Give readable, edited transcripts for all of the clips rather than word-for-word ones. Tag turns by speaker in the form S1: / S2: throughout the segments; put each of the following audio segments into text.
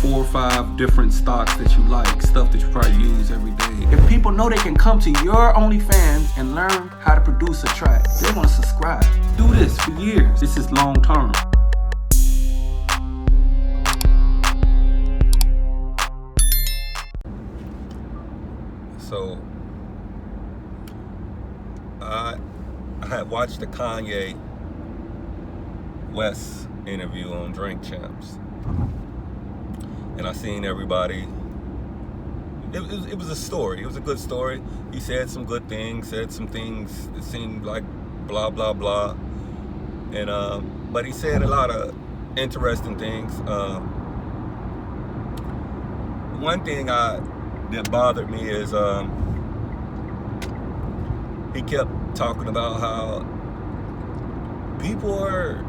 S1: 4 or 5 different stocks that you like, stuff that you probably use every day.
S2: If people know they can come to your OnlyFans and learn how to produce a track, they're gonna subscribe.
S1: Do this for years. This is long term. So I had watched the Kanye West interview on Drink Champs, and I seen everybody. It was a story. It was a good story. He said some good things, said some things that seemed like blah blah blah, and but he said a lot of interesting things. One thing that bothered me is he kept talking about how people are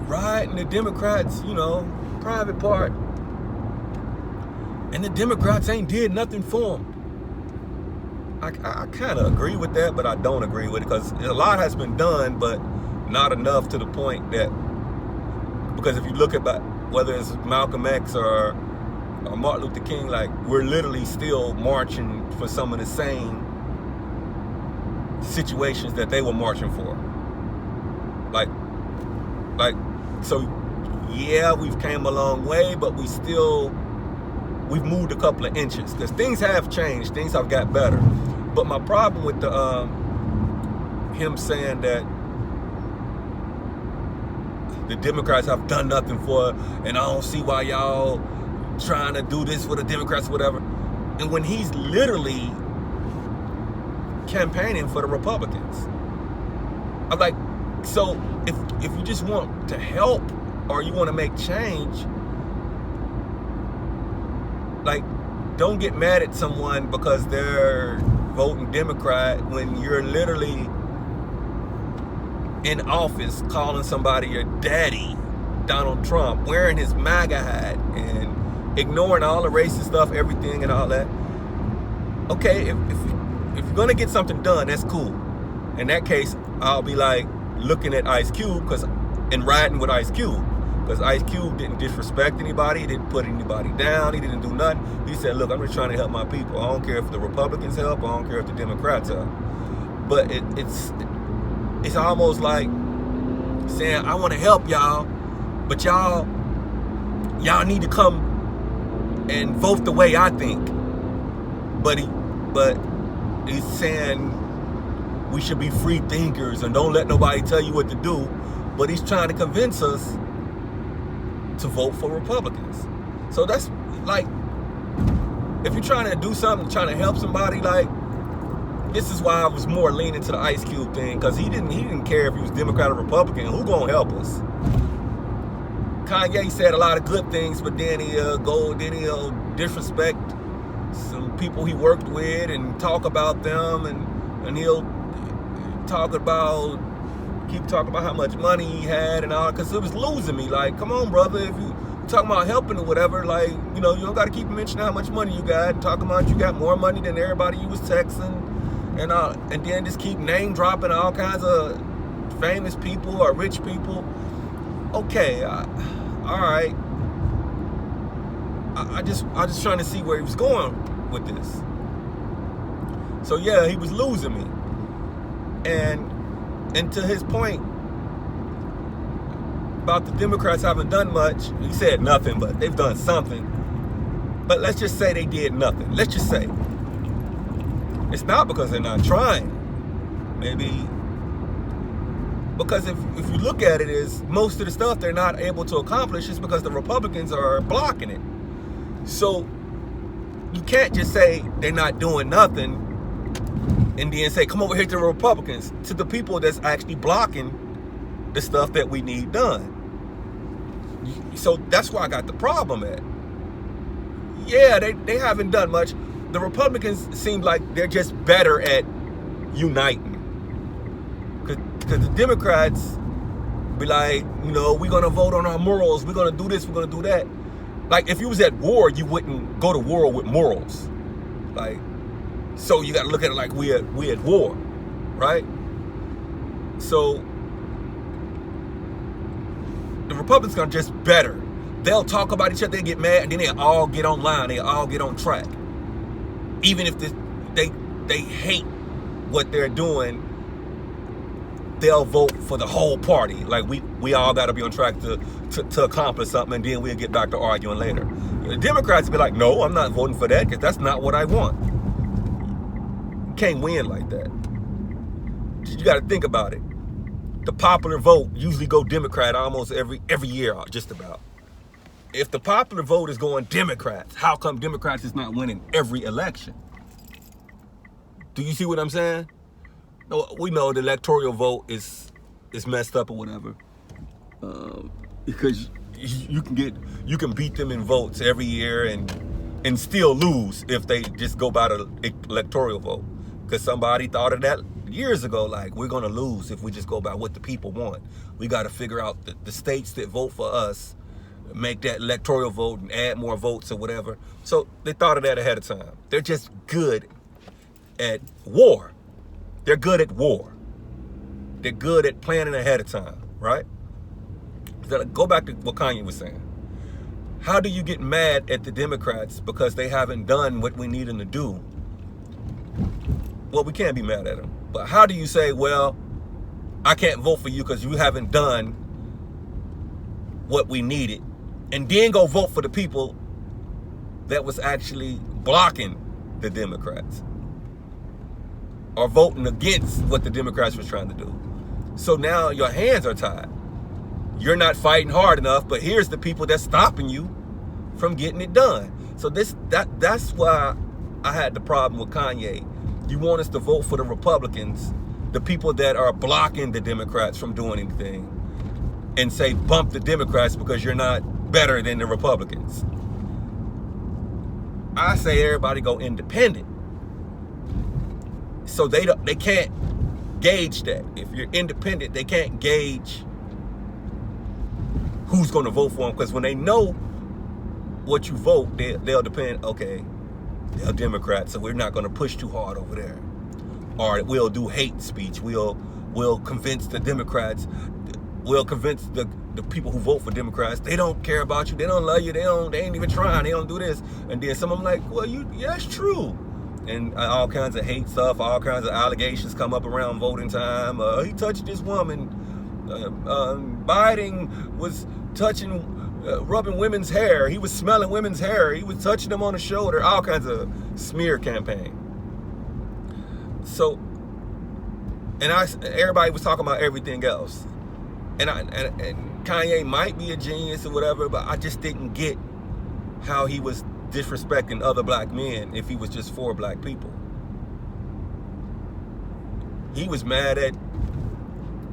S1: riding the Democrats, private part, and the Democrats ain't did nothing for them. I kind of agree with that, but I don't agree with it, because a lot has been done, but not enough to the point that, because if you look at whether it's Malcolm X or Martin Luther King, like, we're literally still marching for some of the same situations that they were marching for. Like, so yeah, we've came a long way, but we've moved a couple of inches, because things have changed, things have got better. But my problem with him saying that the Democrats have done nothing for, and I don't see why y'all trying to do this for the Democrats, whatever, and when he's literally campaigning for the Republicans. I'm like, so if you just want to help or you want to make change, like, don't get mad at someone because they're voting Democrat when you're literally in office calling somebody your daddy, Donald Trump, wearing his MAGA hat and ignoring all the racist stuff, everything and all that. Okay, if you're gonna get something done, that's cool. In that case, I'll be like looking at Ice Cube and riding with Ice Cube, because Ice Cube didn't disrespect anybody, he didn't put anybody down, he didn't do nothing. He said, look, I'm just trying to help my people. I don't care if the Republicans help, I don't care if the Democrats help. But it's almost like saying, I want to help y'all, but y'all need to come and vote the way I think. But he's saying we should be free thinkers and don't let nobody tell you what to do. But he's trying to convince us to vote for Republicans. So that's like, if you're trying to do something, trying to help somebody, like, this is why I was more leaning to the Ice Cube thing, because he didn't care if he was Democrat or Republican. Who gonna help us? Kanye said a lot of good things, but then he'll disrespect some people he worked with and talk about them, and he'll keep talking about how much money he had and all, because it was losing me. Like, come on, brother, if you talking about helping or whatever, like, you don't got to keep mentioning how much money you got and talking about you got more money than everybody you was texting, and then just keep name dropping all kinds of famous people or rich people. Okay, all right. I just trying to see where he was going with this. So yeah, he was losing me. And to his point about the Democrats haven't done much, he said nothing, but they've done something. But let's just say they did nothing. Let's just say. It's not because they're not trying. Maybe because if you look at it, is most of the stuff they're not able to accomplish is because the Republicans are blocking it. So you can't just say they're not doing nothing and then say, come over here to the Republicans, to the people that's actually blocking the stuff that we need done. So that's where I got the problem at. Yeah, they haven't done much. The Republicans seem like they're just better at uniting. Because the Democrats be like, we're going to vote on our morals, we're going to do this, we're going to do that. Like, if you was at war, you wouldn't go to war with morals. Like, so you got to look at it like we at war, right? So the Republicans are just better. they'll talk about each other, they get mad, and then they all get online, they all get on track. Even if they hate what they're doing, they'll vote for the whole party. Like we all got to be on track to accomplish something, and then we'll get back to arguing later. The Democrats be like, no, I'm not voting for that because that's not what I want. You can't win like that. You got to think about it. The popular vote usually go Democrat almost every year, just about. If the popular vote is going Democrats, how come Democrats is not winning every election? Do you see what I'm saying? No, we know the electoral vote is messed up or whatever, because you can beat them in votes every year and still lose if they just go by the electoral vote. Because somebody thought of that years ago, like, we're gonna lose if we just go by what the people want. We got to figure out the states that vote for us, make that electoral vote and add more votes or whatever. So they thought of that ahead of time. They're just good at war. They're good at war. They're good at planning ahead of time, right? So go back to what Kanye was saying. How do you get mad at the Democrats because they haven't done what we need them to do? Well, we can't be mad at them. But how do you say, well, I can't vote for you because you haven't done what we needed, and then go vote for the people that was actually blocking the Democrats or voting against what the Democrats was trying to do? So now your hands are tied. You're not fighting hard enough, but here's the people that's stopping you from getting it done. So that's why I had the problem with Kanye. You want us to vote for the Republicans, the people that are blocking the Democrats from doing anything, and say bump the Democrats because you're not better than the Republicans. I say everybody go independent. So they can't gauge that. If you're independent, they can't gauge who's going to vote for them, because when they know what you vote, they'll depend. Okay, they're Democrats, so we're not going to push too hard over there, or we'll do hate speech. We'll convince the Democrats. We'll convince the people who vote for Democrats they don't care about you, they don't love you, they ain't even trying, they don't do this. And then some of them like, well, yeah, that's true. And all kinds of hate stuff, all kinds of allegations come up around voting time. He touched this woman. Biden was rubbing women's hair. He was smelling women's hair. He was touching them on the shoulder. All kinds of smear campaign. So, and everybody was talking about everything else. And Kanye might be a genius or whatever, but I just didn't get how he was disrespecting other black men if he was just for black people. He was mad at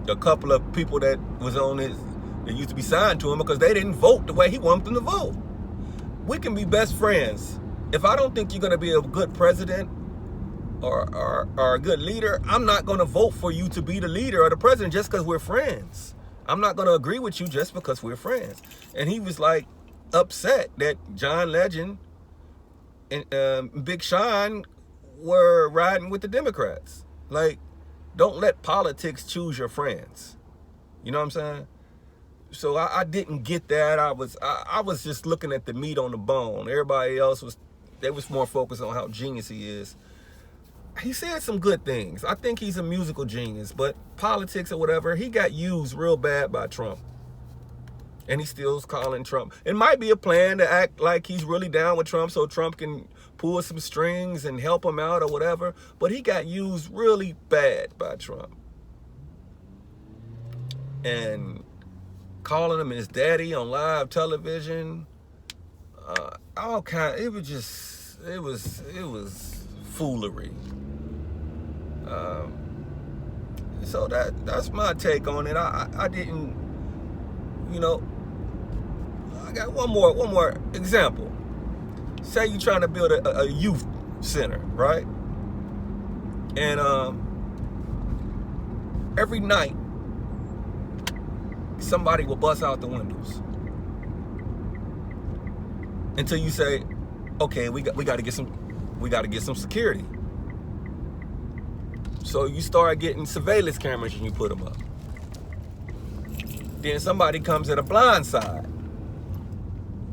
S1: a couple of people that was on his, that used to be signed to him, because they didn't vote the way he wanted them to vote. We can be best friends. If I don't think you're going to be a good president or a good leader, I'm not going to vote for you to be the leader or the president just because we're friends. I'm not going to agree with you just because we're friends. And he was like upset that John Legend and Big Sean were riding with the Democrats. Like, don't let politics choose your friends. You know what I'm saying? So I didn't get that. I was just looking at the meat on the bone. Everybody else was more focused on how genius he is. He said some good things. I think he's a musical genius, but politics or whatever, he got used real bad by Trump. And he still's calling Trump. It might be a plan to act like he's really down with Trump so Trump can pull some strings and help him out or whatever. But he got used really bad by Trump. And calling him his daddy on live television, all kind. It was foolery. So that's my take on it. I didn't, I got one more example. Say you're trying to build a youth center, right? And every night somebody will bust out the windows until you say, okay, we got to get some security. So you start getting surveillance cameras and you put them up. Then somebody comes at a blind side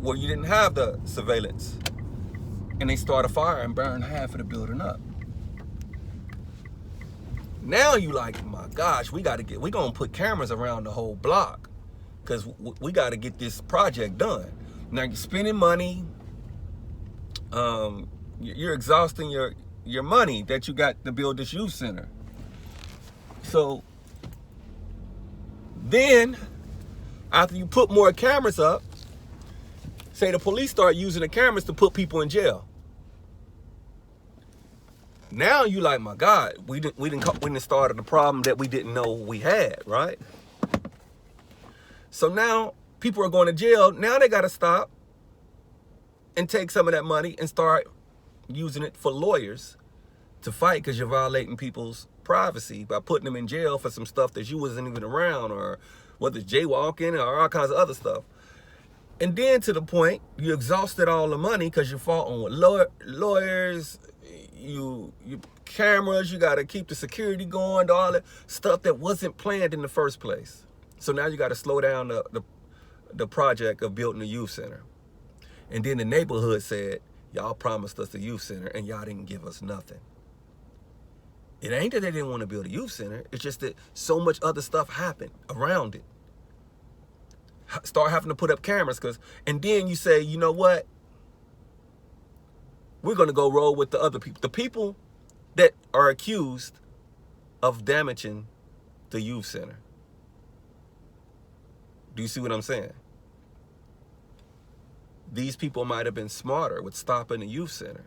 S1: where you didn't have the surveillance, and they start a fire and burn half of the building up. Now you like, my gosh, we're gonna put cameras around the whole block, because we got to get this project done. Now you're spending money. You're exhausting your money that you got to build this youth center. So then, after you put more cameras up, say the police start using the cameras to put people in jail. Now you like, my God, we didn't started the problem that we didn't know we had, right? So now people are going to jail. Now they got to stop and take some of that money and start using it for lawyers to fight, because you're violating people's privacy by putting them in jail for some stuff that you wasn't even around, or whether it's jaywalking or all kinds of other stuff. And then to the point, you exhausted all the money because you're fighting with lawyers, you cameras, you got to keep the security going, all that stuff that wasn't planned in the first place. So now you got to slow down the project of building a youth center. And then the neighborhood said, y'all promised us a youth center and y'all didn't give us nothing. It ain't that they didn't want to build a youth center. It's just that so much other stuff happened around it. Start having to put up cameras, and then you say, you know what? We're going to go roll with the other people. The people that are accused of damaging the youth center. Do you see what I'm saying? These people might have been smarter with stopping the youth center.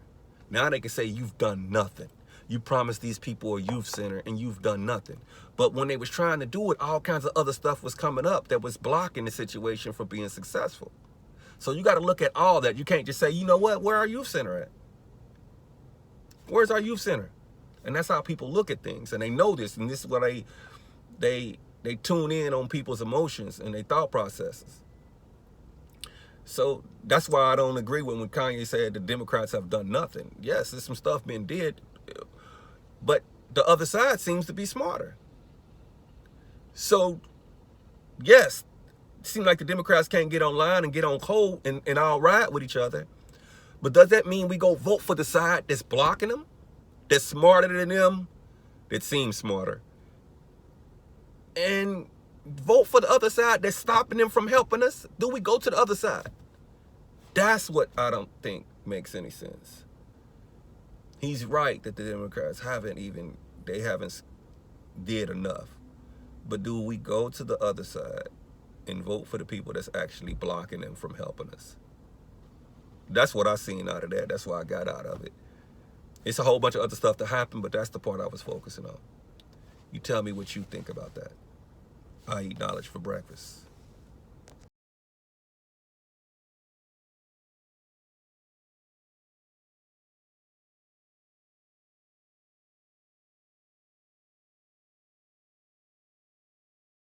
S1: Now they can say, you've done nothing. You promised these people a youth center and you've done nothing. But when they was trying to do it, all kinds of other stuff was coming up that was blocking the situation from being successful. So you got to look at all that. You can't just say, you know what, where our youth center at? Where's our youth center? And that's how people look at things. And they know this. And this is what they tune in on people's emotions and their thought processes. So that's why I don't agree when Kanye said the Democrats have done nothing. Yes, there's some stuff being did, but the other side seems to be smarter. So, yes, it seems like the Democrats can't get online and get on code and all ride with each other. But does that mean we go vote for the side that's blocking them, that's smarter than them, that seems smarter, and vote for the other side that's stopping them from helping us? Do we go to the other side? That's what I don't think makes any sense. He's right that the Democrats haven't did enough. But do we go to the other side and vote for the people that's actually blocking them from helping us? That's what I seen out of that. That's what I got out of it. It's a whole bunch of other stuff that happened, but that's the part I was focusing on. You tell me what you think about that. I eat knowledge for breakfast.